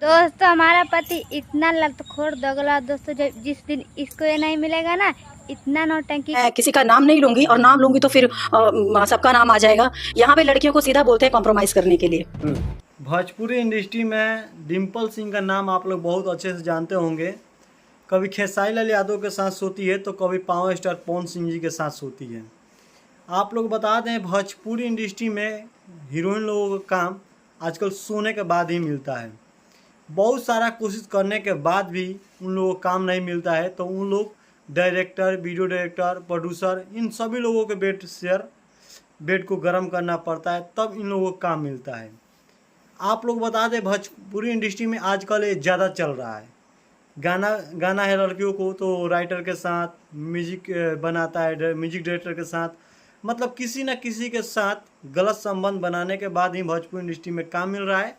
दोस्तों हमारा पति इतना लतखोर दगला दोस्तों, जब जिस दिन इसको ये नहीं मिलेगा ना, इतना नौटंकी। मैं किसी का नाम नहीं लूंगी, और नाम लूंगी तो फिर सबका नाम आ जाएगा। यहाँ पे लड़कियों को सीधा बोलते हैं कॉम्प्रोमाइज करने के लिए। भोजपुरी इंडस्ट्री में डिम्पल सिंह का नाम आप लोग बहुत अच्छे से जानते होंगे। कभी खेसारी लाल यादव के साथ सोती है तो कभी पावर स्टार पवन सिंह जी के साथ सोती है। आप लोग बता दें, भोजपुरी इंडस्ट्री में हीरोइन लोगों का काम आजकल सोने के बाद ही मिलता है। बहुत सारा कोशिश करने के बाद भी उन लोगों को काम नहीं मिलता है, तो उन लोग डायरेक्टर, वीडियो डायरेक्टर, प्रोड्यूसर, इन सभी लोगों के बेड को गर्म करना पड़ता है, तब इन लोगों को काम मिलता है। आप लोग बता दें, भोजपुरी इंडस्ट्री में आजकल ये ज़्यादा चल रहा है। गाना है लड़कियों को तो राइटर के साथ म्यूजिक बनाता है, म्यूजिक डायरेक्टर के साथ, मतलब किसी न किसी के साथ गलत संबंध बनाने के बाद ही भोजपुरी इंडस्ट्री में काम मिल रहा है।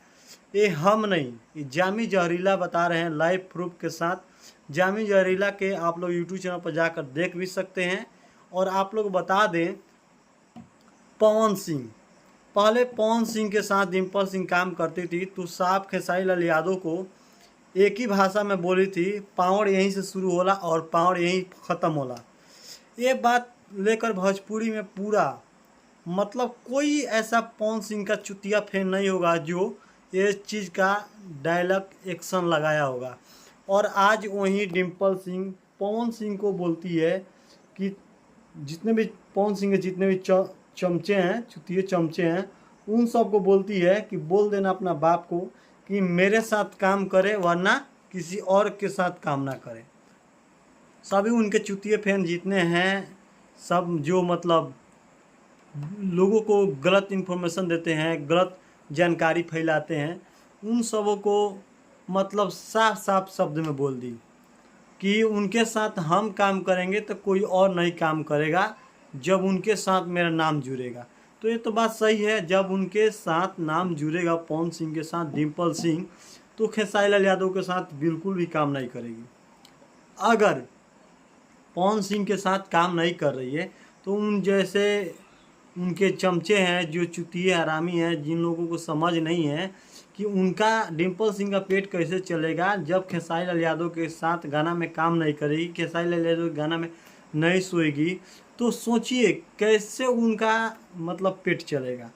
ये हम नहीं, ये जामी जहरीला बता रहे हैं लाइव प्रूफ के साथ। जामी जहरीला के आप लोग यूट्यूब चैनल पर जाकर देख भी सकते हैं। और आप लोग बता दें, पवन सिंह, पहले पवन सिंह के साथ डिम्पल सिंह काम करती थी तो साफ खेसारी लाल यादव को एक ही भाषा में बोली थी, पावड़ यहीं से शुरू होला और पावड़ यहीं ख़त्म होला। ये बात लेकर भोजपुरी में पूरा मतलब कोई ऐसा पवन सिंह का चुतिया फैन नहीं होगा जो ये चीज़ का डायलॉग एक्शन लगाया होगा। और आज वहीं डिम्पल सिंह पवन सिंह को बोलती है कि जितने भी पवन सिंह के जितने भी चमचे हैं, चुतिये चमचे हैं, उन सबको बोलती है कि बोल देना अपना बाप को कि मेरे साथ काम करे वरना किसी और के साथ काम ना करे। सभी उनके चुतिये फैन जितने हैं, सब जो मतलब लोगों को गलत इन्फॉर्मेशन देते हैं, गलत जानकारी फैलाते हैं, उन सबों को मतलब साफ साफ शब्द में बोल दी कि उनके साथ हम काम करेंगे तो कोई और नहीं काम करेगा जब उनके साथ मेरा नाम जुड़ेगा। तो ये तो बात सही है, जब उनके साथ नाम जुड़ेगा पवन सिंह के साथ डिम्पल सिंह, तो खेसारी लाल यादव के साथ बिल्कुल भी काम नहीं करेगी। अगर पवन सिंह के साथ काम नहीं कर रही है तो उन जैसे उनके चमचे हैं जो चुतिये हरामी हैं, जिन लोगों को समझ नहीं है कि उनका डिम्पल सिंह का पेट कैसे चलेगा जब खेसारी लाल यादव के साथ गाना में काम नहीं करेगी, खेसारी लाल यादव के गाना में नहीं सोएगी, तो सोचिए कैसे उनका मतलब पेट चलेगा।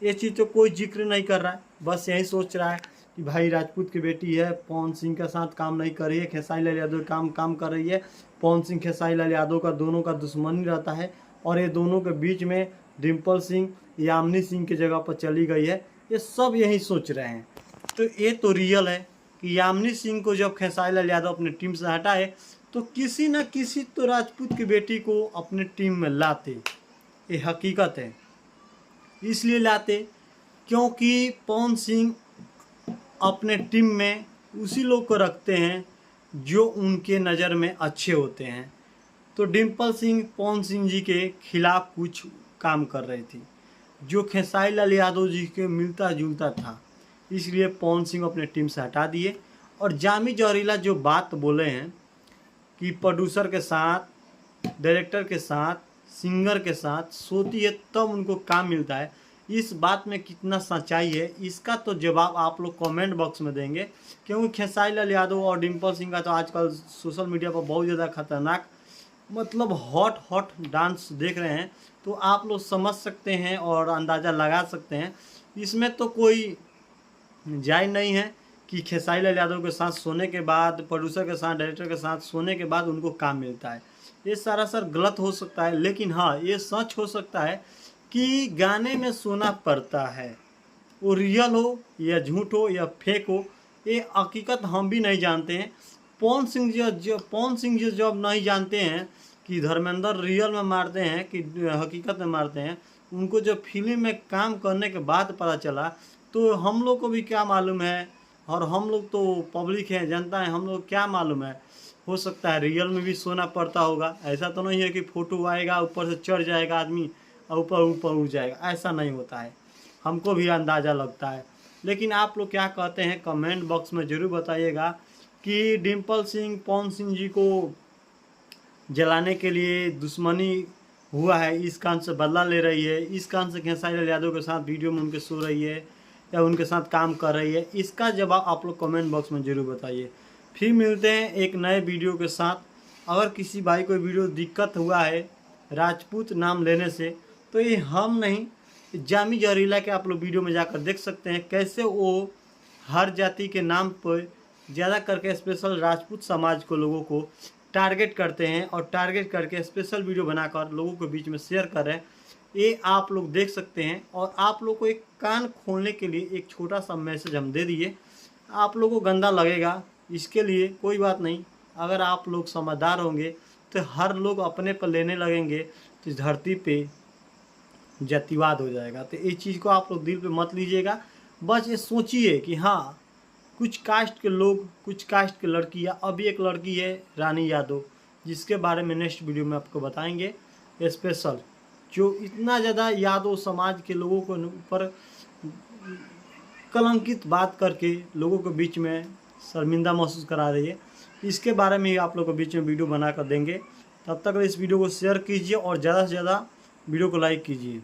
ये चीज़ तो कोई जिक्र नहीं कर रहा है, बस यही सोच रहा है कि भाई राजपूत की बेटी है, पवन सिंह के साथ काम नहीं कर रही है, खेसारी लाल यादव काम कर रही है। पवन सिंह खेसारी लाल यादव का दोनों का दुश्मनी रहता है और ये दोनों के बीच में डिम्पल सिंह यामिनी सिंह की जगह पर चली गई है। ये सब यही सोच रहे हैं। तो ये तो रियल है कि यामिनी सिंह को जब खेसारी लाल यादव अपने टीम से हटाए तो किसी न किसी तो राजपूत की बेटी को अपने टीम में लाते। ये हकीकत है, इसलिए लाते क्योंकि पवन सिंह अपने टीम में उसी लोग को रखते हैं जो उनके नज़र में अच्छे होते हैं। तो डिम्पल सिंह पवन सिंह जी के खिलाफ कुछ काम कर रही थी जो खेसारी लाल यादव जी के मिलता जुलता था, इसलिए पवन सिंह अपने टीम से हटा दिए। और जामी जहरीला जो बात बोले हैं कि प्रोड्यूसर के साथ, डायरेक्टर के साथ, सिंगर के साथ सोती है तब उनको काम मिलता है, इस बात में कितना सच्चाई है इसका तो जवाब आप लोग कमेंट बॉक्स में देंगे। क्योंकि खेसारी लाल यादव और डिम्पल सिंह का तो आजकल सोशल मीडिया पर बहुत ज़्यादा खतरनाक मतलब हॉट डांस देख रहे हैं, तो आप लोग समझ सकते हैं और अंदाज़ा लगा सकते हैं। इसमें तो कोई जायज़ नहीं है कि खेसारी लाल यादव के साथ सोने के बाद, प्रोड्यूसर के साथ, डायरेक्टर के साथ सोने के बाद उनको काम मिलता है। ये सरासर गलत हो सकता है, लेकिन हाँ ये सच हो सकता है कि गाने में सोना पड़ता है। वो रियल हो या झूठ हो या फेक हो, ये हकीकत हम भी नहीं जानते हैं। पवन सिंह जी जब नहीं जानते हैं कि धर्मेंद्र रियल में मारते हैं कि हकीकत में मारते हैं, उनको जब फिल्म में काम करने के बाद पता चला, तो हम लोग को भी क्या मालूम है, और हम लोग तो पब्लिक हैं, जनता है, हम लोग क्या मालूम है। हो सकता है रियल में भी सोना पड़ता होगा। ऐसा तो नहीं है कि फ़ोटो आएगा ऊपर से चढ़ जाएगा आदमी और ऊपर उड़ जाएगा, ऐसा नहीं होता है। हमको भी अंदाज़ा लगता है। लेकिन आप लोग क्या कहते हैं कमेंट बॉक्स में ज़रूर बताइएगा कि डिम्पल सिंह पवन सिंह जी को जलाने के लिए दुश्मनी हुआ है, इस कान से बदला ले रही है, इस कान से खेसारी लाल यादव के साथ वीडियो में उनके सो रही है, या उनके साथ काम कर रही है, इसका जवाब आप लोग कमेंट बॉक्स में ज़रूर बताइए। फिर मिलते हैं एक नए वीडियो के साथ। अगर किसी भाई को वीडियो दिक्कत हुआ है राजपूत नाम लेने से, तो ये हम नहीं, जामी जहरीला के आप लोग वीडियो में जाकर देख सकते हैं कैसे वो हर जाति के नाम पर ज़्यादा करके स्पेशल राजपूत समाज को लोगों को टारगेट करते हैं और टारगेट करके स्पेशल वीडियो बनाकर लोगों के बीच में शेयर कर रहे हैं। ये आप लोग देख सकते हैं। और आप लोग को एक कान खोलने के लिए एक छोटा सा मैसेज हम दे दिए। आप लोगों को गंदा लगेगा, इसके लिए कोई बात नहीं। अगर आप लोग समझदार होंगे तो हर लोग अपने पर लेने लगेंगे तो इस धरती पे जातिवाद हो जाएगा। तो इस चीज़ को आप लोग दिल पे मत लीजिएगा। बस ये सोचिए कि हाँ, कुछ कास्ट के लोग, कुछ कास्ट की लड़कियाँ, अभी एक लड़की है रानी यादव, जिसके बारे में नेक्स्ट वीडियो में आपको बताएंगे स्पेशल, जो इतना ज़्यादा यादव समाज के लोगों को ऊपर कलंकित बात करके लोगों के बीच में शर्मिंदा महसूस करा रही है। इसके बारे में ही आप लोगों के बीच में वीडियो बना कर देंगे। तब तक इस वीडियो को शेयर कीजिए और ज़्यादा से ज़्यादा वीडियो को लाइक कीजिए।